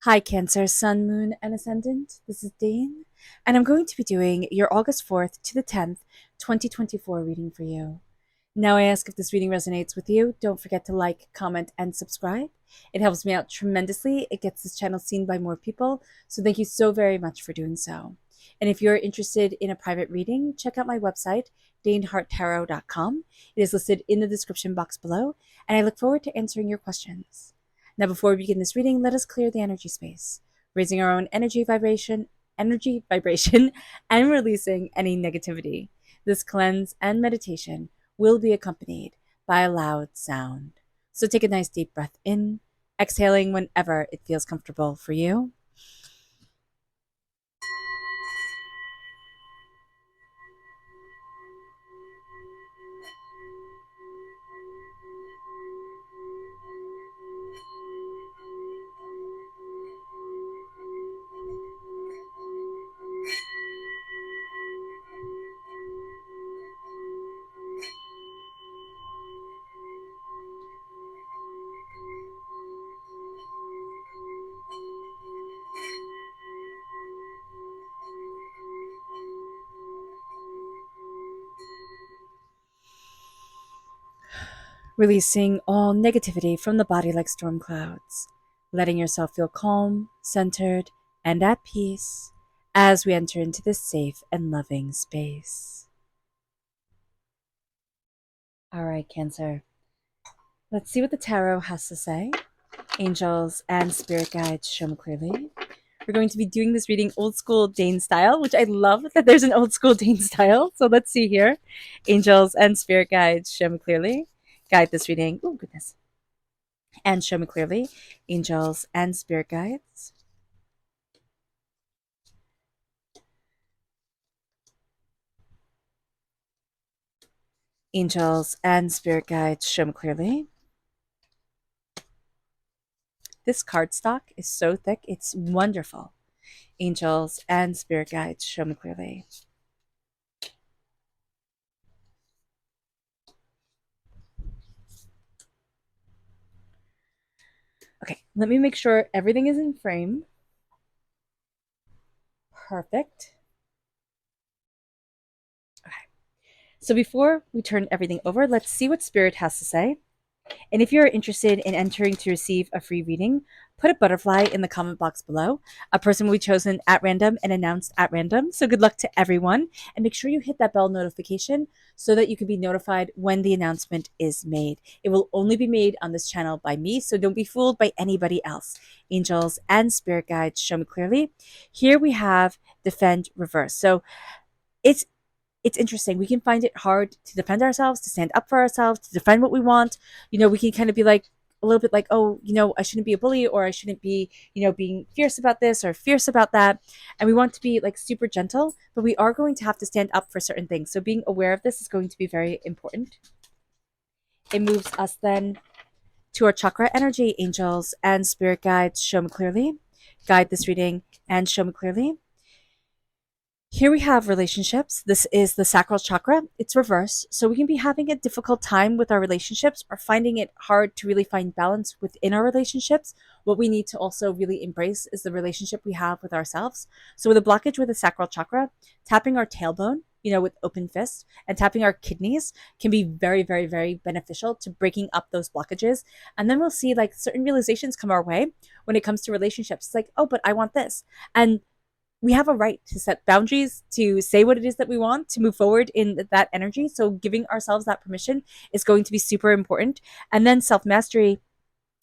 Hi, Cancer, Sun, Moon, and Ascendant. This is Dane, and I'm going to be doing your August 4th to the 10th, 2024 reading for you. Now, I ask if this reading resonates with you. Don't forget to like, comment, and subscribe. It helps me out tremendously. It gets this channel seen by more people, so thank you so very much for doing so. And if you're interested in a private reading, check out my website, daneharttarot.com. It is listed in the description box below, and I look forward to answering your questions. Now, before we begin this reading, let us clear the energy space, raising our own energy vibration, and releasing any negativity. This cleanse and meditation will be accompanied by a loud sound. So take a nice deep breath in, exhaling whenever it feels comfortable for you. Releasing all negativity from the body like storm clouds, letting yourself feel calm, centered, and at peace as we enter into this safe and loving space. All right, Cancer. Let's see what the tarot has to say. Angels and spirit guides show me clearly. We're going to be doing this reading old school Dane style, which I love that there's an old school Dane style. So let's see here. Angels and spirit guides show me clearly. Guide this reading. Oh, goodness. And show me clearly. Angels and spirit guides. Angels and spirit guides show me clearly. This cardstock is so thick, it's wonderful. Angels and spirit guides show me clearly. Okay, let me make sure everything is in frame. Perfect. Okay. So before we turn everything over, let's see what Spirit has to say. And if you're interested in entering to receive a free reading, put a butterfly in the comment box below. A person will be chosen at random and announced at random. So good luck to everyone. And make sure you hit that bell notification so that you can be notified when the announcement is made. It will only be made on this channel by me, so don't be fooled by anybody else. Angels and spirit guides show me clearly. Here we have defend reverse. So it's it's interesting. We can find it hard to defend ourselves, to stand up for ourselves, to defend what we want. We can kind of be like a little bit like, oh, I shouldn't be a bully, or I shouldn't be, being fierce about this or fierce about that. And we want to be like super gentle, but we are going to have to stand up for certain things. So being aware of this is going to be very important. It moves us then to our chakra energy. Angels and spirit guides show me clearly. Guide this reading and show me clearly. Here we have relationships. This is the sacral chakra. It's reversed. So we can be having a difficult time with our relationships or finding it hard to really find balance within our relationships. What we need to also really embrace is the relationship we have with ourselves. So with a blockage with the sacral chakra, tapping our tailbone, with open fists, and tapping our kidneys can be very, very, very beneficial to breaking up those blockages. And then we'll see like certain realizations come our way when it comes to relationships. It's like, oh, but I want this. And we have a right to set boundaries, to say what it is that we want, to move forward in that energy. So giving ourselves that permission is going to be super important. And then self-mastery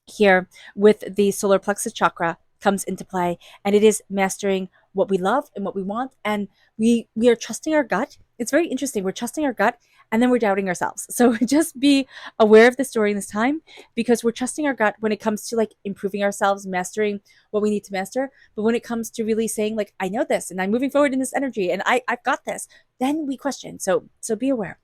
here with the solar plexus chakra comes into play, and it is mastering what we love and what we want, and we are trusting our gut. It's very interesting. We're trusting our gut, and then we're doubting ourselves. So just be aware of this during this time, because we're trusting our gut when it comes to like improving ourselves, mastering what we need to master. But when it comes to really saying like, I know this and I'm moving forward in this energy and I've got this, then we question. So be aware.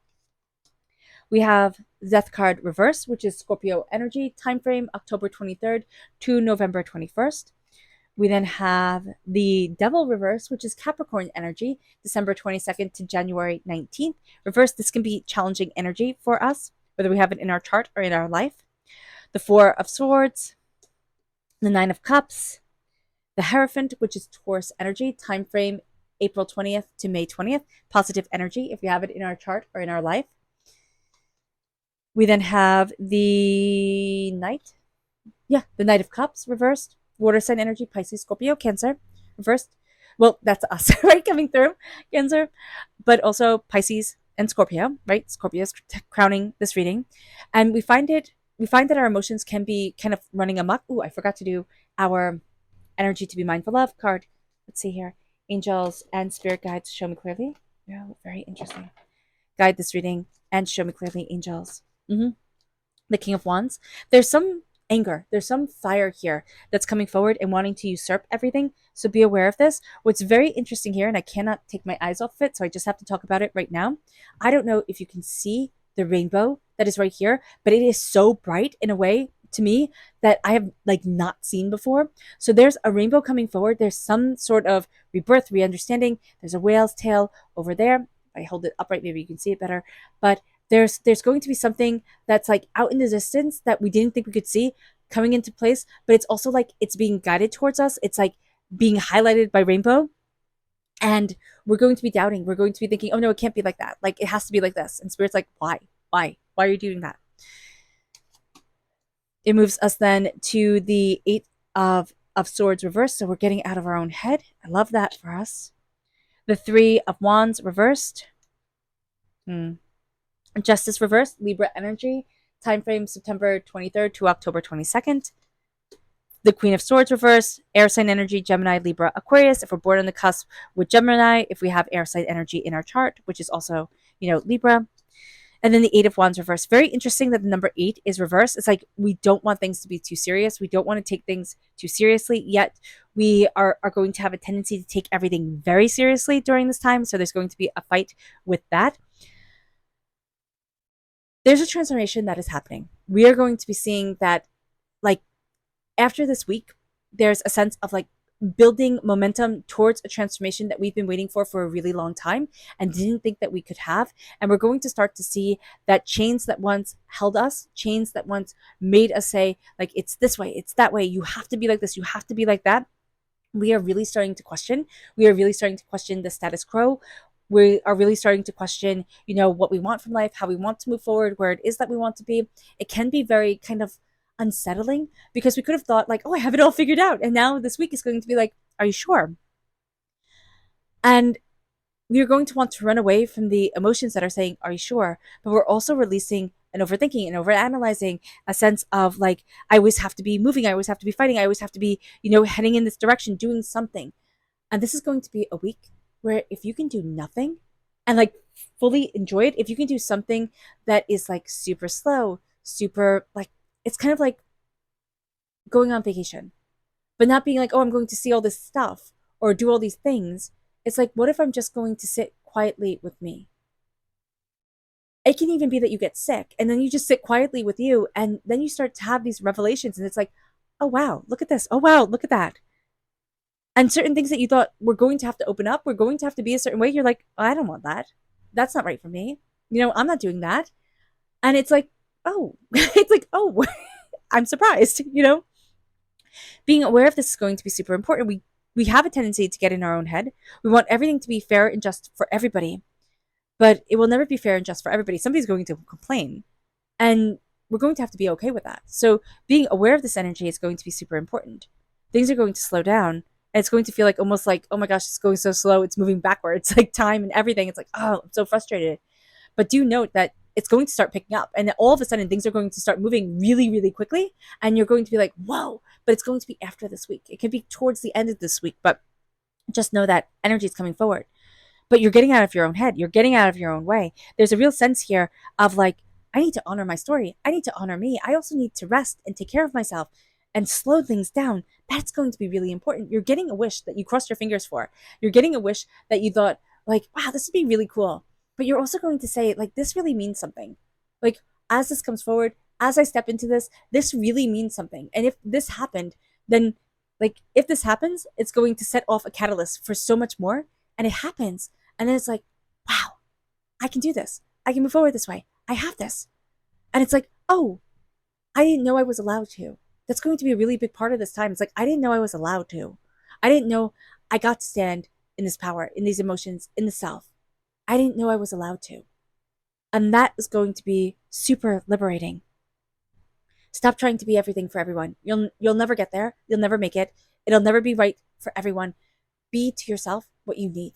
We have Death card reverse, which is Scorpio energy, time frame October 23rd to November 21st. We then have the Devil reverse, which is Capricorn energy, December 22nd to January 19th. Reverse, this can be challenging energy for us, whether we have it in our chart or in our life. The Four of Swords, the Nine of Cups, The Hierophant, which is Taurus energy, time frame April 20th to May 20th, positive energy if we have it in our chart or in our life. We then have the Knight. Yeah, the Knight of Cups reversed, water sign energy, Pisces, Scorpio, Cancer reversed. Well, that's us, right? Coming through, Cancer, but also Pisces and Scorpio, right? Scorpio is crowning this reading. And we find that our emotions can be kind of running amok. Ooh, I forgot to do our energy to be mindful of card. Let's see here. Angels and spirit guides show me clearly. Yeah, very interesting. Guide this reading and show me clearly, angels. The King of Wands. There's some anger, there's some fire here that's coming forward and wanting to usurp everything. So be aware of this. What's very interesting here, and I cannot take my eyes off of it, so I just have to talk about it right now. I don't know if you can see the rainbow that is right here, but it is so bright in a way to me that I have like not seen before. So there's a rainbow coming forward. There's some sort of rebirth, re-understanding. There's a whale's tail over there. If I hold it upright, maybe you can see it better. But there's going to be something that's like out in the distance that we didn't think we could see coming into place, but it's also like it's being guided towards us. It's like being highlighted by rainbow, and we're going to be doubting. We're going to be thinking, oh no, it can't be like that. Like it has to be like this. And Spirit's like, why are you doing that? It moves us then to the Eight of Swords reversed, so we're getting out of our own head. I love that for us. The Three of Wands reversed. Justice reversed, Libra energy, time frame September 23rd to October 22nd. The Queen of Swords reversed, air sign energy, Gemini, Libra, Aquarius. If we're born on the cusp with Gemini, if we have air sign energy in our chart, which is also, Libra. And then the Eight of Wands reversed. Very interesting that the number 8 is reversed. It's like we don't want things to be too serious. We don't want to take things too seriously, yet we are going to have a tendency to take everything very seriously during this time. So there's going to be a fight with that. There's a transformation that is happening. We are going to be seeing that, like, after this week, there's a sense of like building momentum towards a transformation that we've been waiting for a really long time and didn't think that we could have. And we're going to start to see that chains that once held us, chains that once made us say, like, it's this way, it's that way, you have to be like this, you have to be like that. We are really starting to question. We are really starting to question the status quo. We are really starting to question, what we want from life, how we want to move forward, where it is that we want to be. It can be very kind of unsettling because we could have thought like, oh, I have it all figured out. And now this week is going to be like, are you sure? And we're going to want to run away from the emotions that are saying, are you sure? But we're also releasing and overthinking and overanalyzing a sense of like, I always have to be moving. I always have to be fighting. I always have to be, heading in this direction, doing something. And this is going to be a week where if you can do nothing and like fully enjoy it, if you can do something that is like super slow, super like, it's kind of like going on vacation, but not being like, oh, I'm going to see all this stuff or do all these things. It's like, what if I'm just going to sit quietly with me? It can even be that you get sick and then you just sit quietly with you. And then you start to have these revelations and it's like, oh, wow, look at this. Oh, wow, look at that. And certain things that you thought were going to have to open up, were going to have to be a certain way. You're like, oh, I don't want that. That's not right for me. I'm not doing that. And it's like, oh, it's like, oh, I'm surprised, Being aware of this is going to be super important. We have a tendency to get in our own head. We want everything to be fair and just for everybody, but it will never be fair and just for everybody. Somebody's going to complain, and we're going to have to be okay with that. So being aware of this energy is going to be super important. Things are going to slow down, and it's going to feel like almost like, oh my gosh, it's going so slow. It's moving backwards, like time and everything. It's like, oh, I'm so frustrated. But do note that it's going to start picking up, and all of a sudden things are going to start moving really, really quickly. And you're going to be like, whoa, but it's going to be after this week. It could be towards the end of this week, but just know that energy is coming forward. But you're getting out of your own head. You're getting out of your own way. There's a real sense here of like, I need to honor my story. I need to honor me. I also need to rest and take care of myself and slow things down. That's going to be really important. You're getting a wish that you crossed your fingers for. You're getting a wish that you thought like, wow, this would be really cool. But you're also going to say like, this really means something. Like as this comes forward, as I step into this really means something. And if this happened, then like if this happens, it's going to set off a catalyst for so much more. And it happens. And then it's like, wow, I can do this. I can move forward this way. I have this. And it's like, oh, I didn't know I was allowed to. That's going to be a really big part of this time. It's like, I didn't know I was allowed to. I didn't know I got to stand in this power, in these emotions, in the self. I didn't know I was allowed to. And that is going to be super liberating. Stop trying to be everything for everyone. You'll never get there. You'll never make it. It'll never be right for everyone. Be to yourself what you need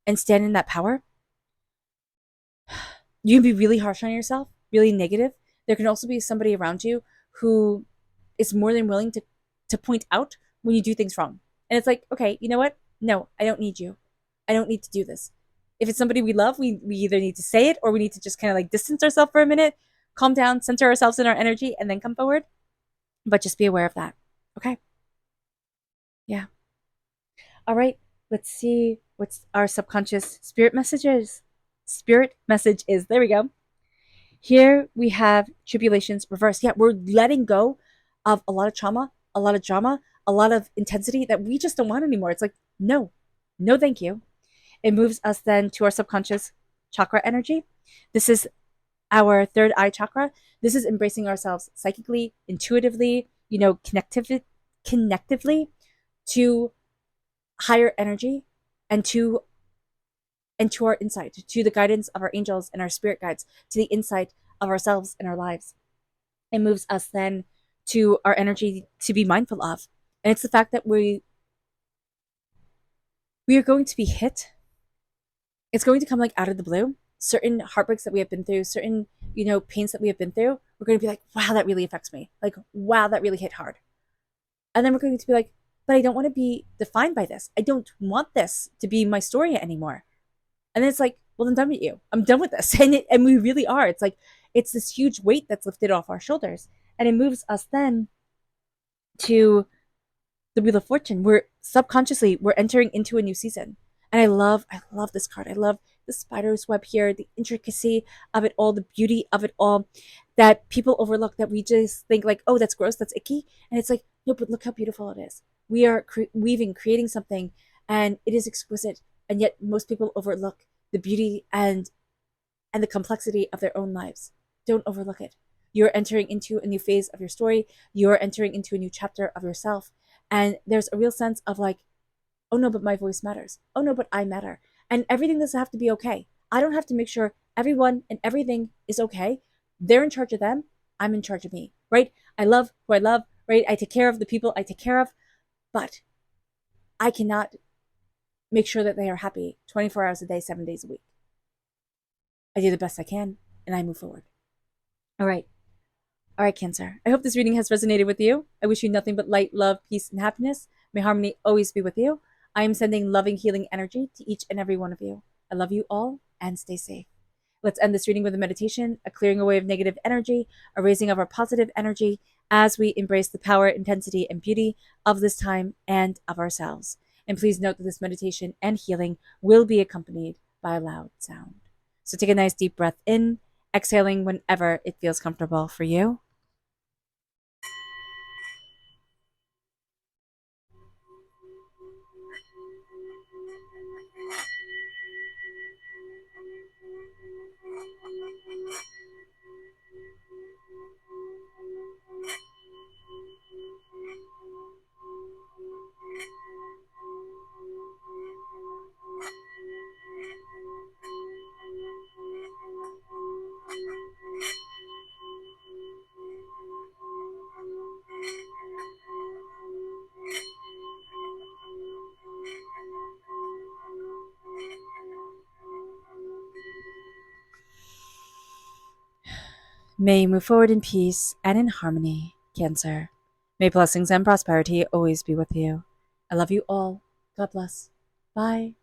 and stand in that power. You can be really harsh on yourself, really negative. There can also be somebody around you who is more than willing to point out when you do things wrong. And it's like, okay, you know what? No, I don't need you. I don't need to do this. If it's somebody we love, we either need to say it or we need to just kind of like distance ourselves for a minute, calm down, center ourselves in our energy, and then come forward. But just be aware of that. Okay. Yeah. All right. Let's see what's our subconscious spirit messages. Spirit message is there we go. Here we have tribulations reversed. Yeah, we're letting go of a lot of trauma, a lot of drama, a lot of intensity that we just don't want anymore. It's like, no, no, thank you. It moves us then to our subconscious chakra energy. This is our third eye chakra. This is embracing ourselves psychically, intuitively, connectively to higher energy and to our insight, to the guidance of our angels and our spirit guides, to the insight of ourselves and our lives. It moves us then to our energy to be mindful of. And it's the fact that we are going to be hit. It's going to come like out of the blue. Certain heartbreaks that we have been through, certain, pains that we have been through, we're going to be like, wow, that really affects me. Like, wow, that really hit hard. And then we're going to be like, but I don't want to be defined by this. I don't want this to be my story anymore. And then it's like, well, I'm done with you. I'm done with this. And we really are. It's like, it's this huge weight that's lifted off our shoulders. And it moves us then to the Wheel of Fortune. We're entering into a new season. And I love this card. I love the spider's web here, the intricacy of it all, the beauty of it all that people overlook, that we just think like, oh, that's gross, that's icky. And it's like, no, but look how beautiful it is. We are creating something, and it is exquisite. And yet most people overlook the beauty and the complexity of their own lives. Don't overlook it. You're entering into a new phase of your story. You're entering into a new chapter of yourself. And there's a real sense of like, oh no, but my voice matters. Oh no, but I matter. And everything doesn't have to be okay. I don't have to make sure everyone and everything is okay. They're in charge of them. I'm in charge of me, right? I love who I love, right? I take care of the people I take care of, but I cannot make sure that they are happy 24 hours a day, 7 days a week. I do the best I can and I move forward. All right. All right, Cancer. I hope this reading has resonated with you. I wish you nothing but light, love, peace, and happiness. May harmony always be with you. I am sending loving, healing energy to each and every one of you. I love you all and stay safe. Let's end this reading with a meditation, a clearing away of negative energy, a raising of our positive energy as we embrace the power, intensity, and beauty of this time and of ourselves. And please note that this meditation and healing will be accompanied by a loud sound. So take a nice deep breath in, exhaling whenever it feels comfortable for you. May you move forward in peace and in harmony, Cancer. May blessings and prosperity always be with you. I love you all. God bless. Bye.